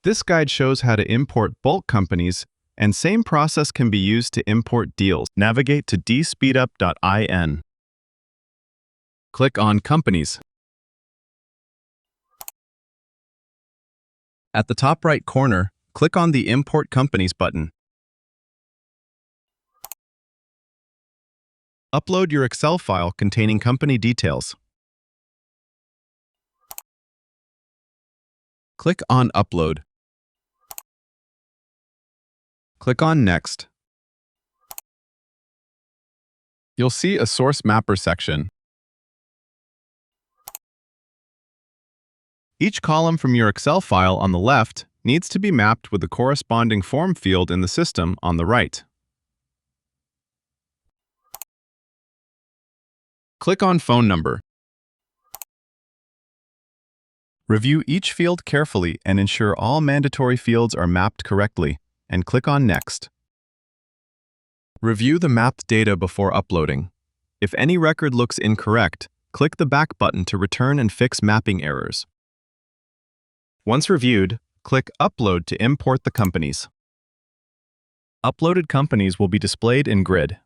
This guide shows how to import bulk companies, and same process can be used to import deals. Navigate to dspeedup.in. Click on Companies. At the top right corner, click on the Import Companies button. Upload your Excel file containing company details. Click on Upload. Click on Next. You'll see a Source Mapper section. Each column from your Excel file on the left needs to be mapped with the corresponding form field in the system on the right. Click on Phone Number. Review each field carefully and ensure all mandatory fields are mapped correctly, and click on Next. Review the mapped data before uploading. If any record looks incorrect, click the Back button to return and fix mapping errors. Once reviewed, click Upload to import the companies. Uploaded companies will be displayed in Grid.